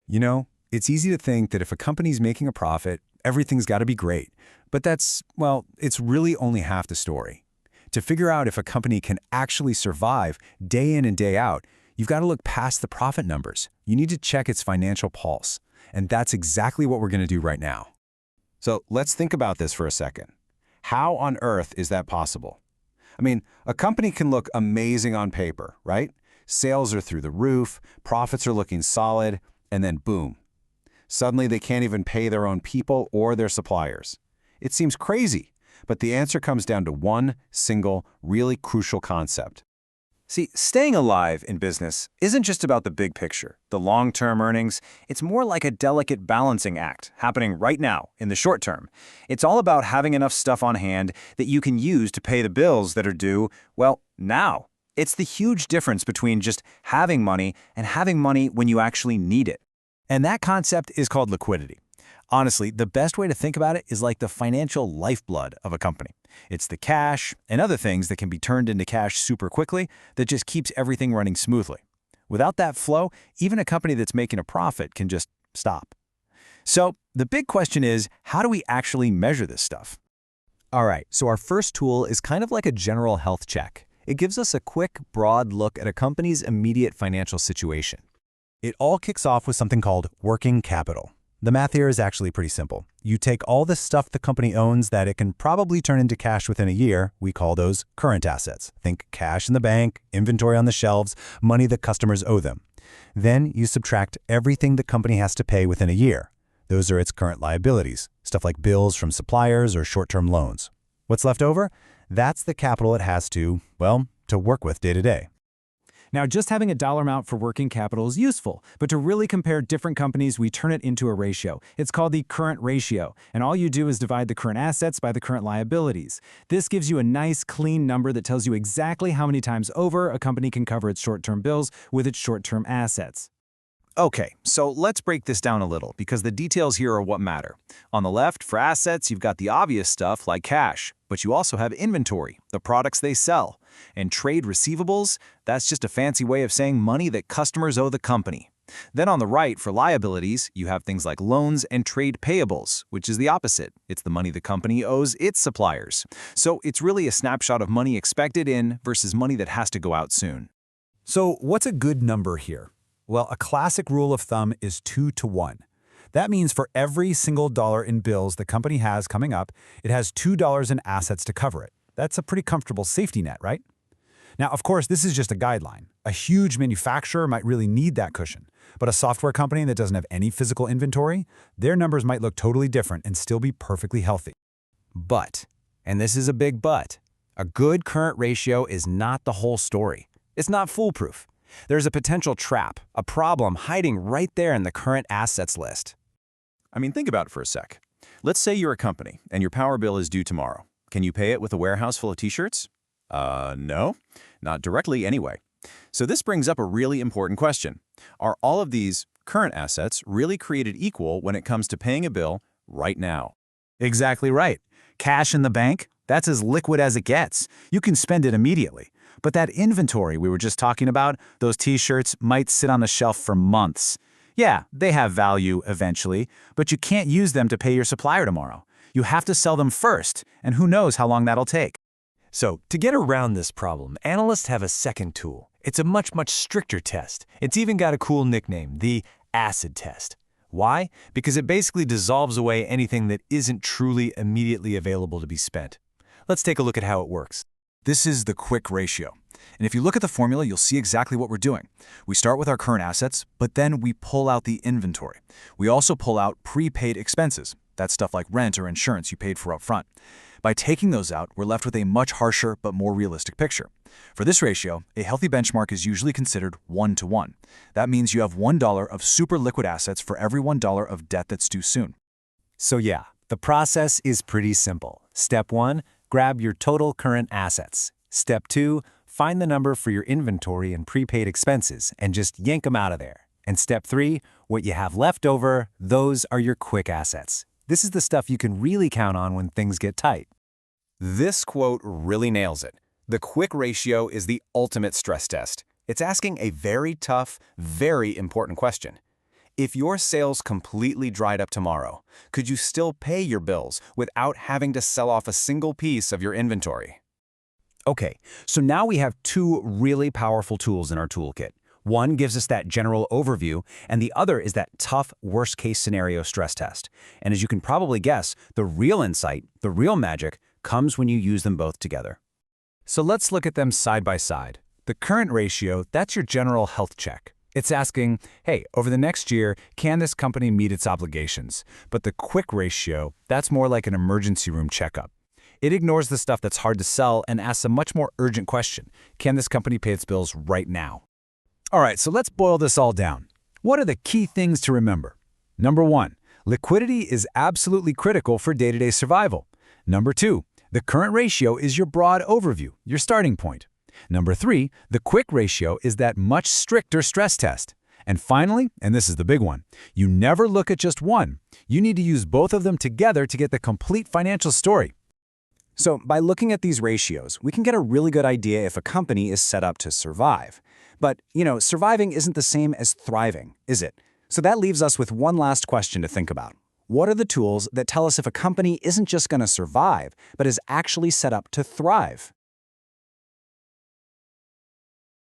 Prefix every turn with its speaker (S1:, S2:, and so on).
S1: You know, it's easy to think that if a company's making a profit, everything's got to be great. But it's really only half the story. To figure out if a company can actually survive day in and day out, you've got to look past the profit numbers. You need to check its financial pulse. And that's exactly what we're going to do right now.
S2: So let's think about this for a second. How on earth is that possible? I mean, a company can look amazing on paper, right? Sales are through the roof, profits are looking solid, and then boom. Suddenly they can't even pay their own people or their suppliers. It seems crazy, but the answer comes down to one single, really crucial concept.
S3: See, staying alive in business isn't just about the big picture, the long-term earnings. It's more like a delicate balancing act happening right now in the short term. It's all about having enough stuff on hand that you can use to pay the bills that are due, well, now. It's the huge difference between just having money and having money when you actually need it. And that concept is called liquidity. Honestly, the best way to think about it is like the financial lifeblood of a company. It's the cash and other things that can be turned into cash super quickly that just keeps everything running smoothly. Without that flow, even a company that's making a profit can just stop. So the big question is, how do we actually measure this stuff?
S1: All right, so our first tool is kind of like a general health check. It gives us a quick, broad look at a company's immediate financial situation. It all kicks off with something called working capital. The math here is actually pretty simple. You take all the stuff the company owns that it can probably turn into cash within a year. We call those current assets. Think cash in the bank, inventory on the shelves, money that customers owe them. Then you subtract everything the company has to pay within a year. Those are its current liabilities, stuff like bills from suppliers or short-term loans. What's left over? That's the capital it has to work with day to day.
S4: Now, just having a dollar amount for working capital is useful, but to really compare different companies, we turn it into a ratio. It's called the current ratio, and all you do is divide the current assets by the current liabilities. This gives you a nice, clean number that tells you exactly how many times over a company can cover its short-term bills with its short-term assets.
S3: Okay, so let's break this down a little because the details here are what matter. On the left, for assets, you've got the obvious stuff like cash, but you also have inventory, the products they sell. And trade receivables, that's just a fancy way of saying money that customers owe the company. Then on the right, for liabilities, you have things like loans and trade payables, which is the opposite. It's the money the company owes its suppliers. So it's really a snapshot of money expected in versus money that has to go out soon.
S1: So what's a good number here? Well, a classic rule of thumb is 2 to 1. That means for every single dollar in bills the company has coming up, it has $2 in assets to cover it. That's a pretty comfortable safety net, right? Now, of course, this is just a guideline. A huge manufacturer might really need that cushion, but a software company that doesn't have any physical inventory, their numbers might look totally different and still be perfectly healthy.
S3: But, and this is a big but, a good current ratio is not the whole story. It's not foolproof. There's a potential trap, a problem hiding right there in the current assets list. I mean, think about it for a sec. Let's say you're a company and your power bill is due tomorrow. Can you pay it with a warehouse full of t-shirts? No, not directly anyway. So this brings up a really important question. Are all of these current assets really created equal when it comes to paying a bill right now?
S4: Exactly right. Cash in the bank, that's as liquid as it gets. You can spend it immediately. But that inventory we were just talking about, those t-shirts might sit on the shelf for months. Yeah, they have value eventually, but you can't use them to pay your supplier tomorrow. You have to sell them first, and who knows how long that'll take.
S5: So, to get around this problem, analysts have a second tool. It's a much stricter test. It's even got a cool nickname, the acid test. Why? Because it basically dissolves away anything that isn't truly immediately available to be spent. Let's take a look at how it works.
S3: This is the quick ratio. And if you look at the formula, you'll see exactly what we're doing. We start with our current assets, but then we pull out the inventory. We also pull out prepaid expenses. That's stuff like rent or insurance you paid for up front. By taking those out, we're left with a much harsher but more realistic picture. For this ratio, a healthy benchmark is usually considered 1 to 1. That means you have $1 of super liquid assets for every $1 of debt that's due soon.
S5: So yeah, the process is pretty simple. Step 1, grab your total current assets. Step 2, find the number for your inventory and prepaid expenses and just yank them out of there. And step 3, what you have left over, those are your quick assets. This is the stuff you can really count on when things get tight.
S3: This quote really nails it. The quick ratio is the ultimate stress test. It's asking a very tough, very important question.
S2: If your sales completely dried up tomorrow, could you still pay your bills without having to sell off a single piece of your inventory?
S1: Okay, so now we have two really powerful tools in our toolkit. One gives us that general overview, and the other is that tough worst-case scenario stress test. And as you can probably guess, the real insight, the real magic, comes when you use them both together. So let's look at them side by side. The current ratio, that's your general health check. It's asking, hey, over the next year, can this company meet its obligations? But the quick ratio, that's more like an emergency room checkup. It ignores the stuff that's hard to sell and asks a much more urgent question. Can this company pay its bills right now? All right, so let's boil this all down. What are the key things to remember? Number 1, liquidity is absolutely critical for day-to-day survival. Number 2, the current ratio is your broad overview, your starting point. Number 3, the quick ratio is that much stricter stress test. And finally, and this is the big one, you never look at just one. You need to use both of them together to get the complete financial story.
S3: So by looking at these ratios, we can get a really good idea if a company is set up to survive. But, surviving isn't the same as thriving, is it? So that leaves us with one last question to think about. What are the tools that tell us if a company isn't just going to survive, but is actually set up to thrive?